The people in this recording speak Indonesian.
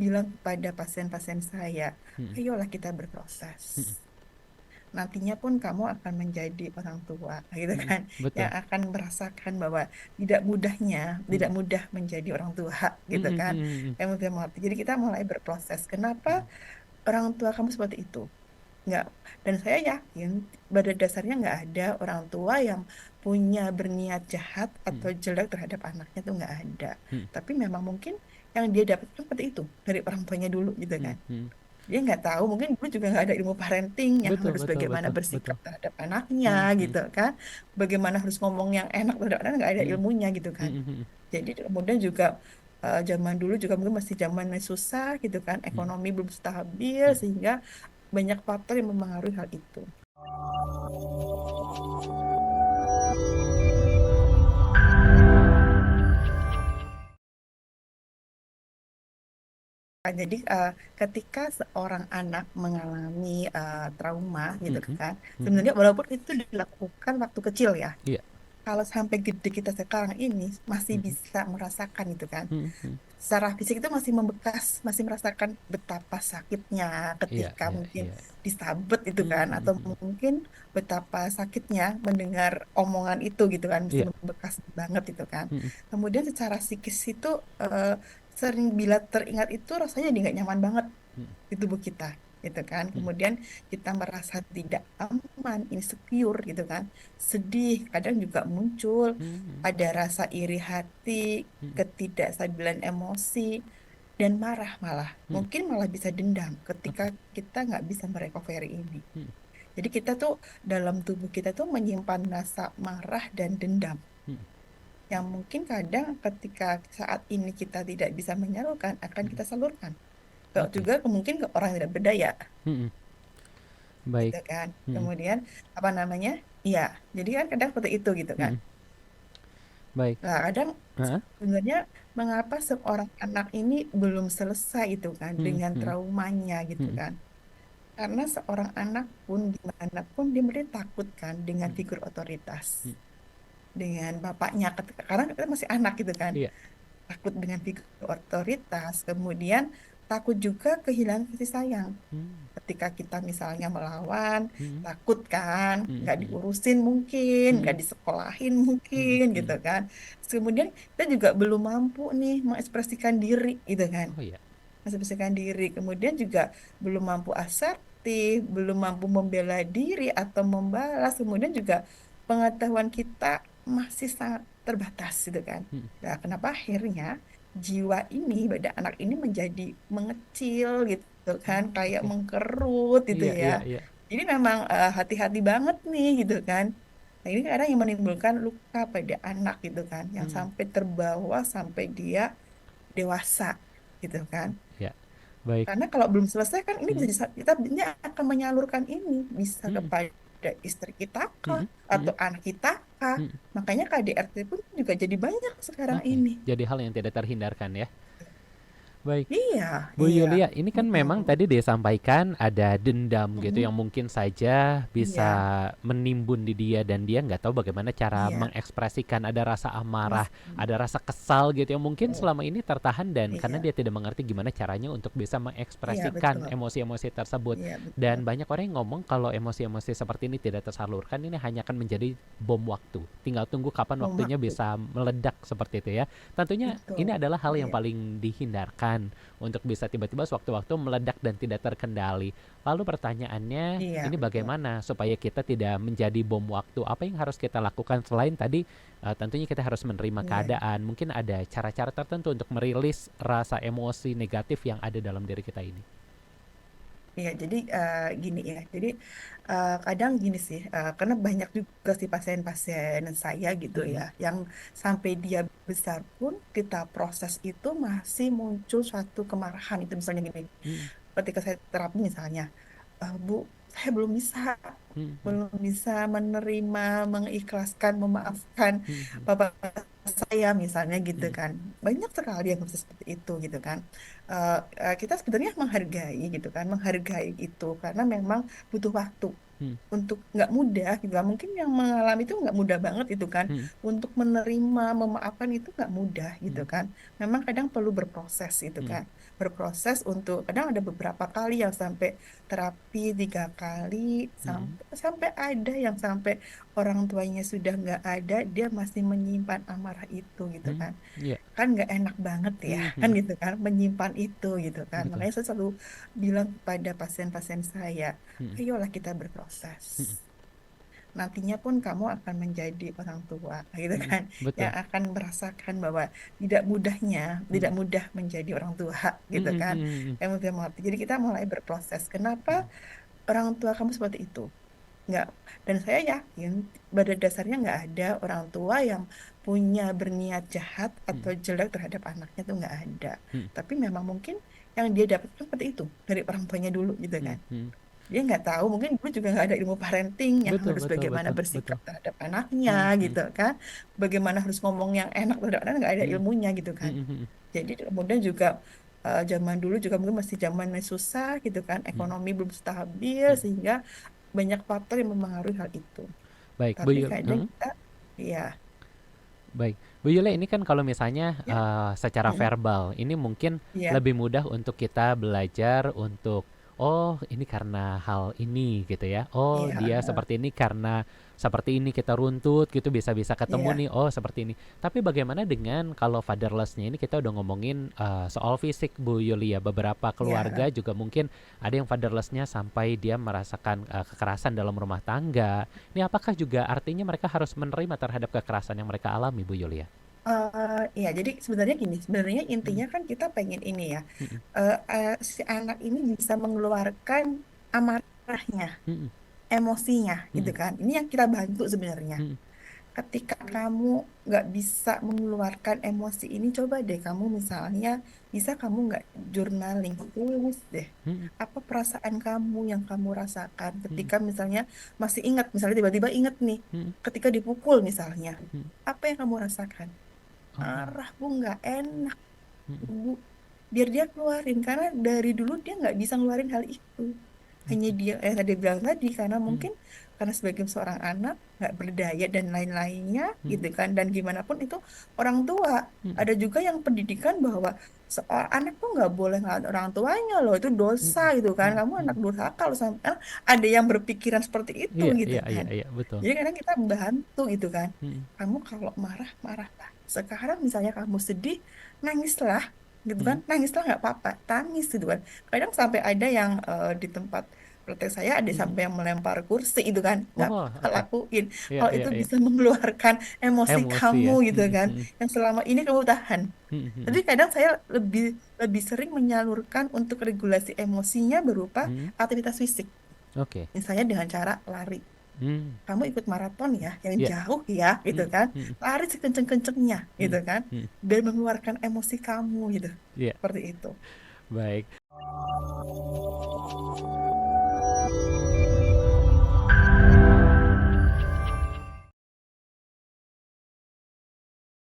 bilang kepada pasien-pasien saya, Mm, ayolah kita berproses. mm, Nantinya pun kamu akan menjadi orang tua, gitu mm, kan, yang betul. akan merasakan bahwa tidak mudahnya, tidak Mm, mudah menjadi orang tua, mm, gitu mm, kan. mm, mm, Yang mudah mengerti. Jadi kita mulai berproses. Kenapa mm, orang tua kamu seperti itu? Nggak, dan saya yakin pada dasarnya nggak ada orang tua yang punya berniat jahat atau mm, jelek terhadap anaknya tuh nggak ada. mm, Tapi memang mungkin yang dia dapatkan seperti itu dari orang tuanya dulu gitu mm, kan. mm. Dia nggak tahu, mungkin dulu juga nggak ada ilmu parenting yang Betul, harus betul, bagaimana betul, bersikap betul. terhadap anaknya Mm, mm, gitu kan. Bagaimana harus ngomong yang enak terhadap anak nggak ada mm, ilmunya gitu mm, kan. mm, mm, Jadi kemudian juga zaman dulu juga mungkin masih zaman yang susah gitu kan, mm, ekonomi belum stabil mm. sehingga banyak faktor yang mempengaruhi hal itu. Nah, jadi ketika seorang anak mengalami trauma gitu Mm, mm, kan, mm. sebenarnya walaupun itu dilakukan waktu kecil ya, Iya. kalau sampai gede kita sekarang ini masih Mm, mm, bisa merasakan itu kan, mm, mm. secara fisik itu masih membekas, masih merasakan betapa sakitnya Iya, ketika iya, mungkin iya. disabet itu Mm, kan, mm, atau mm. mungkin betapa sakitnya mendengar omongan itu gitu kan, masih Iya. membekas banget itu kan. Mm, mm, Kemudian secara psikis itu sering bila teringat itu rasanya jadi nggak nyaman banget mm, di tubuh kita gitu kan. mm, Kemudian kita merasa tidak aman, insecure gitu kan, sedih, kadang juga muncul, mm, ada rasa iri hati, mm, ketidakstabilan emosi, dan marah malah. mm, Mungkin malah bisa dendam ketika oke. kita nggak bisa merecovery ini. Mm, Jadi kita tuh dalam tubuh kita tuh menyimpan rasa marah dan dendam mm, yang mungkin kadang ketika saat ini kita tidak bisa menyalurkan akan mm. kita salurkan. Oke. Juga mungkin ke orang yang tidak berdaya Mm, mm. Baik. gitu kan. Mm, mm, Kemudian apa namanya? Iya, jadi kan kadang seperti itu gitu mm, kan. mm. Baik. Nah, kadang Heeh. sebenarnya mengapa seorang anak ini belum selesai itu kan Mm, dengan mm, traumanya gitu mm, kan. Karena seorang anak pun gimana pun dia mereka takut kan dengan mm, figur otoritas, mm. dengan bapaknya karena kita masih anak gitu kan. Iya. Takut dengan figur otoritas, kemudian takut juga kehilangan kasih sayang. Mm, Ketika kita misalnya melawan, mm, takut kan, mm, nggak mm, diurusin mungkin, nggak mm, disekolahin mm, mungkin gitu mm. kan. Terus kemudian kita juga belum mampu nih mengekspresikan diri gitu kan, Oh iya. mengekspresikan diri. Kemudian juga belum mampu asertif, belum mampu membela diri atau membalas. Kemudian juga pengetahuan kita masih sangat terbatas gitu kan. Mm. Nah, kenapa akhirnya jiwa ini pada anak ini menjadi mengecil gitu kan, Oh, kayak oke. mengkerut gitu Iya, ya. iya, iya. Jadi memang hati-hati banget nih gitu kan. Nah, ini kadang yang menimbulkan luka pada anak gitu kan, yang Mm. sampai terbawa sampai dia dewasa gitu kan. Ya. Baik. Karena kalau belum selesai kan ini Mm, bisa kita ini akan menyalurkan ini bisa mm, kepada istri kita kah mm, atau mm, anak kita kah. mm. Makanya KDRT pun juga jadi banyak sekarang Oke. ini. Jadi hal yang tidak terhindarkan ya. Baik. Iya, Bu iya. Yulia, ini kan memang Mm-mm. tadi disampaikan ada dendam gitu Mm-mm. yang mungkin saja bisa Iya, menimbun di dia dan dia nggak tahu bagaimana cara iya. mengekspresikan ada rasa amarah, Mm-mm. ada rasa kesal gitu yang mungkin Betul. selama ini tertahan dan karena Iya, dia tidak mengerti gimana caranya untuk bisa iya mengekspresikan betul. emosi-emosi tersebut. Iya betul. Dan banyak orang yang ngomong kalau emosi-emosi seperti ini tidak tersalurkan ini hanya akan menjadi bom waktu. Tinggal tunggu kapan Bom waktunya waktu. bisa meledak seperti itu ya. Tentunya Betul. ini adalah hal yang Iya, paling dihindarkan untuk bisa tiba-tiba sewaktu-waktu meledak dan tidak terkendali. Lalu pertanyaannya, iya ini betul. bagaimana supaya kita tidak menjadi bom waktu? Apa yang harus kita lakukan selain tadi tentunya kita harus menerima Iya. keadaan. Mungkin ada cara-cara tertentu untuk merilis rasa emosi negatif yang ada dalam diri kita ini. Iya, jadi gini ya. Jadi kadang gini sih, karena banyak juga sih pasien-pasien saya gitu ya, Mm-mm. yang sampai dia besar pun kita proses itu masih muncul suatu kemarahan itu misalnya gini. Mm-mm. Ketika saya terapi misalnya, Bu, saya Mm-mm. belum bisa menerima, mengikhlaskan, memaafkan Mm-mm. bapak saya misalnya gitu Mm-mm. kan. Banyak sekali yang bisa seperti itu gitu kan. Eh, kita sebenarnya menghargai gitu kan, menghargai itu karena memang butuh waktu Mm-mm. untuk nggak mudah gitu kan. Mungkin yang mengalami itu nggak mudah banget itu kan. Mm-mm. Untuk menerima, memaafkan itu nggak mudah gitu Mm-mm. kan. Memang kadang perlu berproses gitu Mm-mm. kan. berproses untuk kadang ada beberapa kali yang sampai terapi 3 kali Mm-mm. sampai sampai ada yang sampai orang tuanya sudah nggak ada dia masih menyimpan amarah itu gitu Mm. kan. Iya. Kan nggak enak banget ya kan Mhm. gitu kan menyimpan itu gitu kan. Betul. Makanya saya selalu bilang kepada pasien-pasien saya, Mhm. ayolah kita berproses. Mhm. Nantinya pun kamu akan menjadi orang tua gitu Mhm. kan, yang Betul. akan merasakan bahwa tidak mudahnya tidak Mhm. mudah menjadi orang tua gitu Mhm. kan. Mhm. Yang mesti mengerti, jadi kita mulai berproses kenapa Mhm. orang tua kamu seperti itu nggak. Dan saya yakin pada dasarnya nggak ada orang tua yang punya berniat jahat atau Mhm. jelek terhadap anaknya, tuh nggak ada. Mhm. Tapi memang mungkin yang dia dapatkan seperti itu dari orang tuanya dulu gitu Mhm. kan. Mhm. Dia nggak tahu, mungkin dulu juga nggak ada ilmu parenting yang Betul, harus betul, bagaimana betul, bersikap betul. terhadap anaknya Mhm. Mhm. gitu kan, bagaimana harus ngomong yang enak terhadap anak, nggak ada Mhm. ilmunya gitu kan. Mhm. Mhm. Jadi kemudian juga zaman dulu juga mungkin masih zaman yang susah gitu kan, Mhm. ekonomi belum stabil Mhm. sehingga banyak faktor yang mempengaruhi hal itu. Baik, Bu Tapi Yul. kadang Mhm. kita, ya, Baik, Bu Yule, ini kan kalau misalnya ya, secara mm, verbal, ini mungkin ya, lebih mudah untuk kita belajar untuk, oh ini karena hal ini gitu ya, oh dia ya, seperti ini karena seperti ini kita runtut gitu bisa-bisa ketemu nih, ya, oh seperti ini. Tapi bagaimana dengan kalau fatherlessnya ini kita udah ngomongin soal fisik Bu Yulia, beberapa keluarga ya. juga mungkin ada yang fatherlessnya sampai dia merasakan kekerasan dalam rumah tangga. Ini apakah juga artinya mereka harus menerima terhadap kekerasan yang mereka alami, Bu Yulia? Ya, jadi sebenarnya gini, sebenarnya Mhm. intinya kan kita pengen ini ya, Mhm. si anak ini bisa mengeluarkan amarahnya, Mhm. emosinya, gitu Mhm. kan. Ini yang kita bantu sebenarnya. Mhm. Ketika kamu nggak bisa mengeluarkan emosi ini, coba deh kamu misalnya, bisa kamu nggak journaling, tulis deh. Mhm. Apa perasaan kamu yang kamu rasakan Mhm. ketika misalnya masih ingat, misalnya tiba-tiba ingat nih, Mhm. ketika dipukul misalnya, Mhm. apa yang kamu rasakan? Oh. Marah bu, nggak enak Mhm. bu. Biar dia keluarin, karena dari dulu dia nggak bisa ngeluarin hal itu. Hanya Oke. dia yang tadi bilang tadi, karena Mhm. mungkin karena sebagai seorang anak nggak berdaya dan lain-lainnya Mhm. gitu kan. Dan gimana pun itu orang tua, Mhm. ada juga yang pendidikan bahwa seorang anak tuh nggak boleh ngelawan orang tuanya loh, itu dosa Mhm. gitu kan, Mhm. kamu anak Mhm. durhaka kalau sampai ada yang berpikiran seperti itu Iya, gitu iya, iya, kan. iya, betul. Jadi kadang kita bantu gitu kan, Mhm. kamu kalau marah marahlah, sekarang misalnya kamu sedih, nangislah gitu kan, Mhm. nangislah nggak apa-apa, tangis gitu kan. Kadang sampai ada yang di tempat praktek saya ada Mhm. sampai yang melempar kursi itu kan, nggak Oh, apa-apa oke. lakuin Iya, kalau iya, itu iya. bisa mengeluarkan emosi Emosi kamu ya. gitu Mhm. kan, Mhm. yang selama ini kamu tahan. Mhm. Mhm. Tapi kadang saya lebih lebih sering menyalurkan untuk regulasi emosinya berupa Mhm. aktivitas fisik, Oke. misalnya dengan cara lari. Mhm. Kamu ikut maraton ya, yang Iya. jauh ya, gitu Mhm. kan. Mhm. Lari sekenceng-kencengnya, gitu Mhm. kan. Mhm. Biar mengeluarkan emosi kamu, gitu. Iya, Seperti itu. baik.